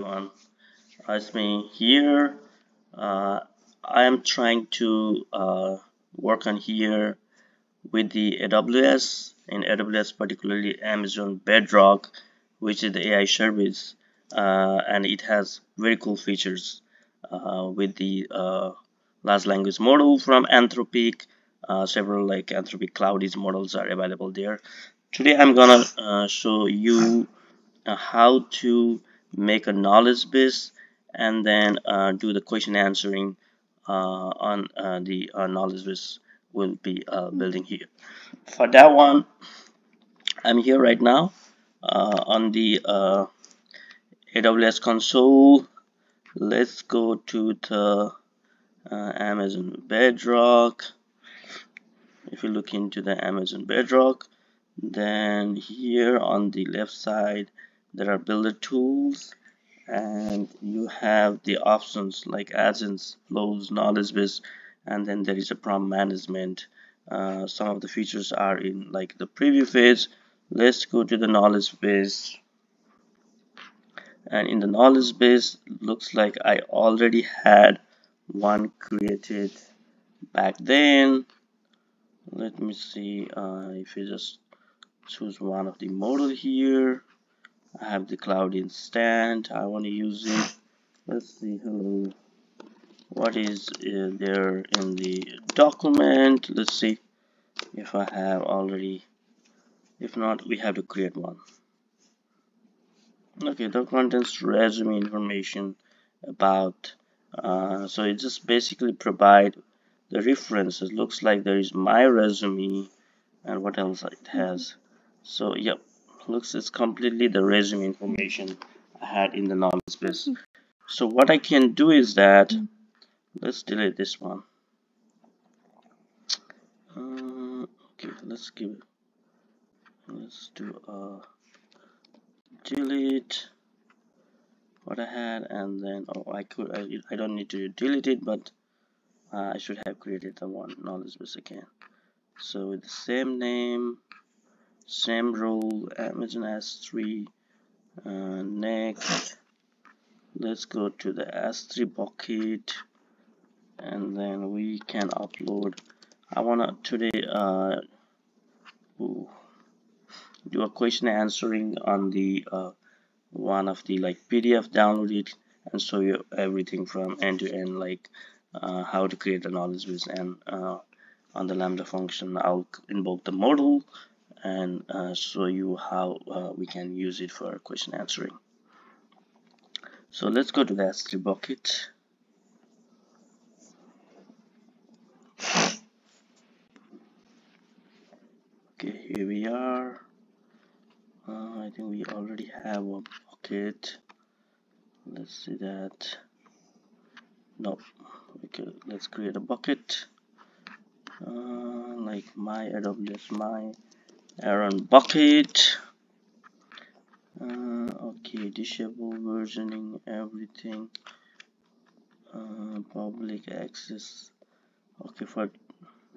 everyone. It's me here. I am trying to work on here with the AWS, in AWS particularly Amazon Bedrock, which is the AI service, and it has very cool features with the large language model from Anthropic. Several like Anthropic Cloud models are available there. Today I'm gonna show you how to make a knowledge base and then do the question answering on the knowledge base we'll be building here. For that one, I'm here right now on the AWS console. Let's go to the Amazon Bedrock. If you look into the Amazon Bedrock, then here on the left side there are builder tools, and you have the options like agents, flows, knowledge base, and then there is a prompt management. Some of the features are in like the preview phase. Let's go to the knowledge base, and in the knowledge base looks like I already had one created back then. Let me see if you just choose one of the model here. I have the cloud instant. I want to use it. Let's see. Hello. What is there in the document? Let's see if I have already. If not, we have to create one. Okay, the contains resume information about. So it just basically provide the references. Looks like there is my resume, and what else it has. So yep, looks it's completely the resume information I had in the knowledge base. So what I can do is that let's delete this one. Okay, let's do delete what I had, and then I don't need to delete it, but I should have created the one knowledge base again. So with the same name, same role, Amazon S3. Next, let's go to the S3 bucket, and then we can upload. I wanna today do a question answering on the one of the like PDF, download it and show you everything from end to end, like how to create a knowledge base, and on the Lambda function I'll invoke the model and show you how we can use it for question answering. So let's go to the S3 bucket. Okay, here we are. I think we already have a bucket. Let's see that. No. Okay, let's create a bucket. Like my AWS, my Aaron bucket. Okay, disable versioning, everything. Public access. Okay, for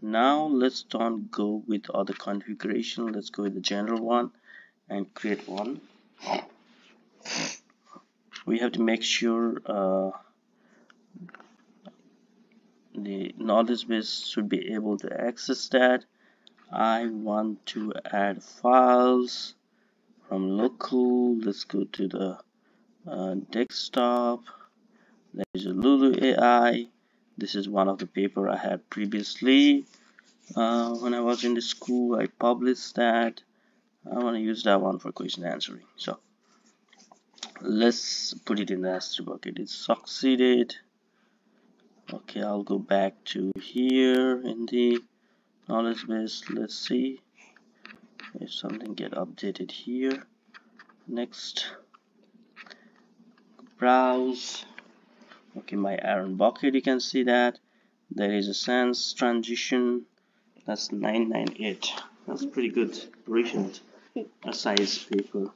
now let's don't go with other configuration. Let's go with the general one and create one. We have to make sure the knowledge base should be able to access that. I want to add files from local. Let's go to the desktop. There is a Lulu AI. This is one of the paper I had previously when I was in the school. I published that. I want to use that one for question answering. So let's put it in the S3 bucket. It succeeded. Okay, I'll go back to here in the knowledge base. Let's see if something get updated here. Next, browse. Okay, my Aaron bucket, you can see that there is a sans transition. That's 998. That's pretty good, recent size paper.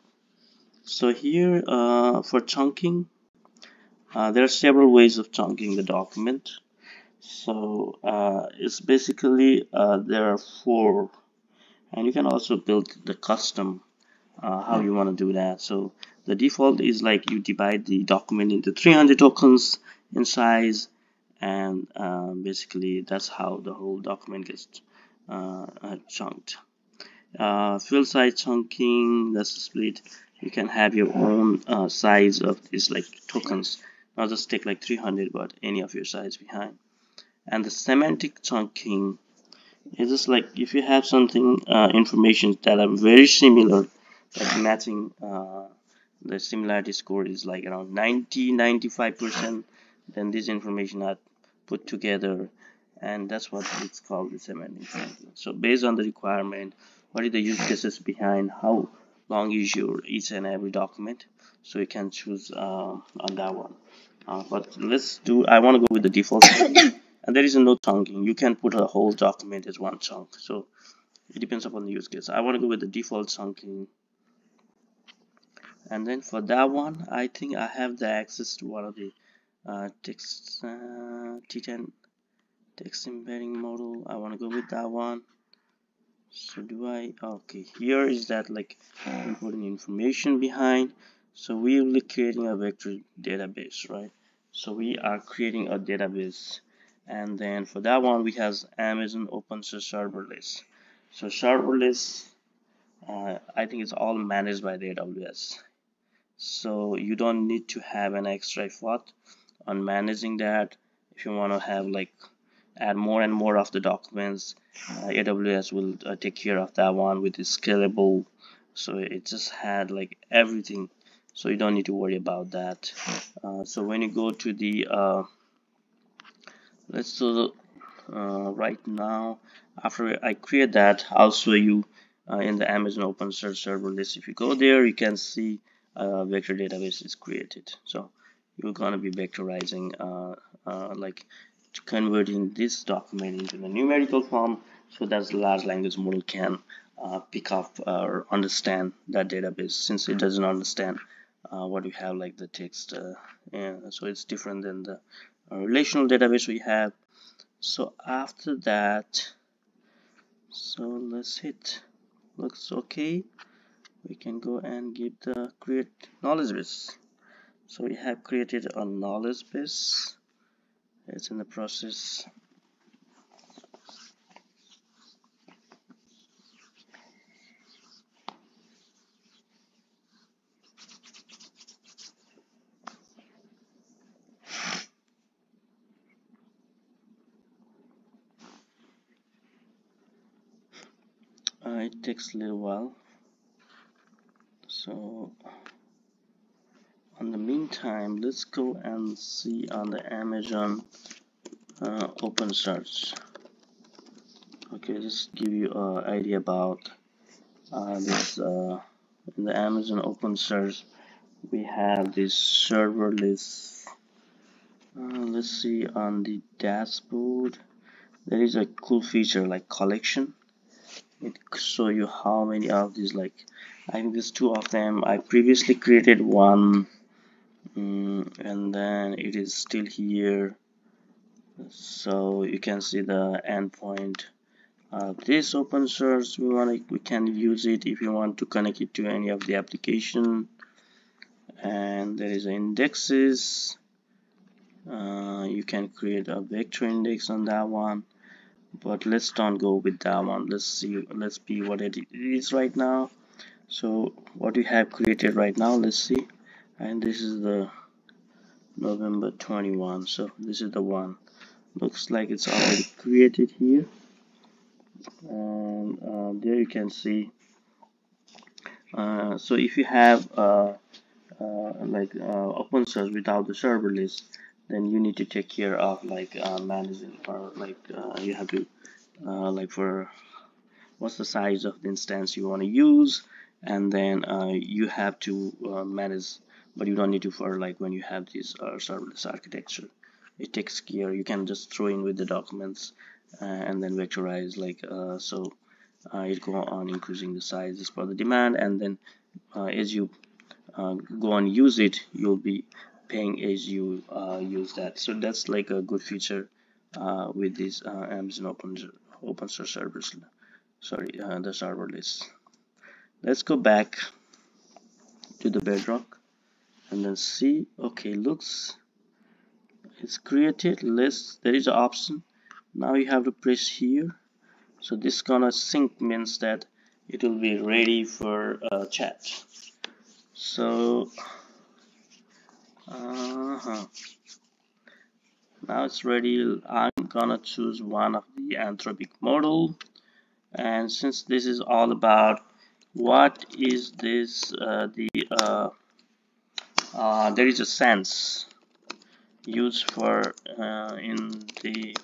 So here for chunking, there are several ways of chunking the document. So it's basically there are 4, and you can also build the custom how you want to do that. So The default is like you divide the document into 300 tokens in size, and basically that's how the whole document gets chunked. Field size chunking, that's a split. You can have your own size of these like tokens, not just take like 300 but any of your size behind. And the semantic chunking is just like if you have something information that are very similar, like matching the similarity score is like around 95%, then this information are put together, and that's what it's called, the semantic chunking. So based on the requirement, what is the use cases behind, how long is your each and every document, so you can choose on that one. But I want to go with the default and there is no chunking. You can put a whole document as one chunk, so it depends upon the use case. I want to go with the default chunking, and then for that one I think I have the access to one of the text T10 text embedding model. I want to go with that one. So do I? Okay, here is that like important information behind. So we will be creating a vector database, right? So we are creating a database, and then for that one we have Amazon OpenSearch serverless. So serverless, I think it's all managed by the AWS. So you don't need to have an extra effort on managing that. If you want to have like add more and more of the documents, AWS will take care of that one with the scalable. So it just had like everything, so you don't need to worry about that. So when you go to the let's so right now, after I create that, I'll show you in the Amazon OpenSearch serverless. If you go there, you can see vector database is created. So you're gonna be vectorizing like converting this document into the numerical form, so that the large language model can pick up or understand that database, since it doesn't understand what we have like the text. So it's different than the relational database we have. So after that, so let's hit looks okay, we can go and give the create knowledge base. So we have created a knowledge base, it's in the process. It takes a little while. So in the meantime, let's go and see on the Amazon OpenSearch. Okay, just give you an idea about this. In the Amazon OpenSearch, we have this serverless. Let's see on the dashboard. There is a cool feature like collection. It show you how many of these, like I think there's two of them. I previously created one, and then it is still here. So you can see the endpoint of this OpenSearch. We can use it if you want to connect it to any of the application. And there is indexes. You can create a vector index on that one, but let's don't go with that one. Let's be what it is right now. So what we have created right now, let's see, and this is the November 21. So this is the one, looks like it's already created here, and there you can see. So if you have OpenSearch without the serverless, then you need to take care of like managing, or like you have to like for what's the size of the instance you want to use, and then you have to manage, but you don't need to for like when you have this serverless architecture. It takes care, you can just throw in with the documents and then vectorize like so it go on increasing the sizes for the demand, and then as you go and use it, you'll be paying as you use that. So that's like a good feature with this Amazon OpenSearch servers. Sorry, the serverless. Let's go back to the Bedrock. and then see. Okay, looks it's created list. There is an option. Now you have to press here. So this gonna sync means that it will be ready for chat. So now it's ready. I'm gonna choose one of the Anthropic model, and since this is all about what is this there is a sense used for in the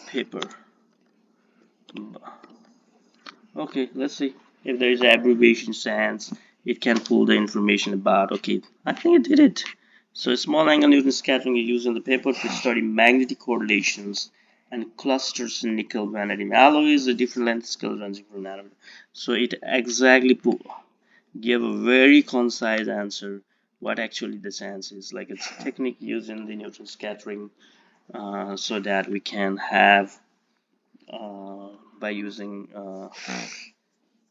paper. Okay, let's see if there is an abbreviation sense. It can pull the information about. Okay, I think it did it. So small angle Newton scattering is used in the paper to study magnetic correlations and clusters in nickel vanadium alloys, the different length scale ranging from nanometer. So it exactly gave a very concise answer what actually the sense is. Like it's a technique used in the Newton scattering so that we can have by using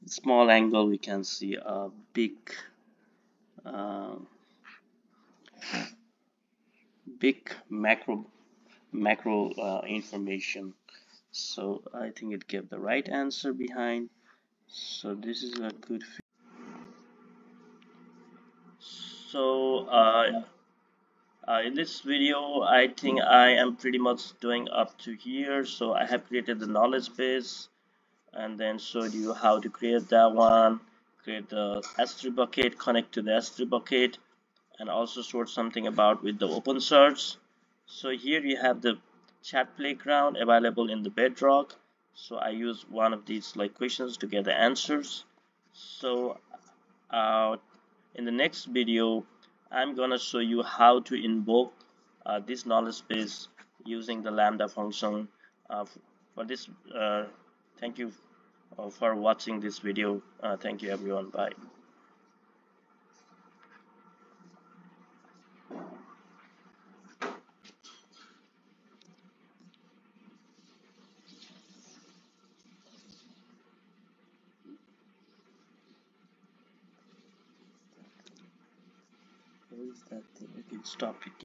small angle we can see a uh, big macro information. So I think it gave the right answer behind. So this is a good. So in this video I think I am pretty much doing up to here. So I have created the knowledge base and then showed you how to create that one, create the S3 bucket, connect to the S3 bucket, and also showed something about with the open source. So here you have the chat playground available in the Bedrock. So I use one of these like questions to get the answers. So uh, in the next video I'm gonna show you how to invoke this knowledge base using the lambda function. For this thank you for watching this video. Thank you everyone. Bye. Where is that thing? Okay, stop it.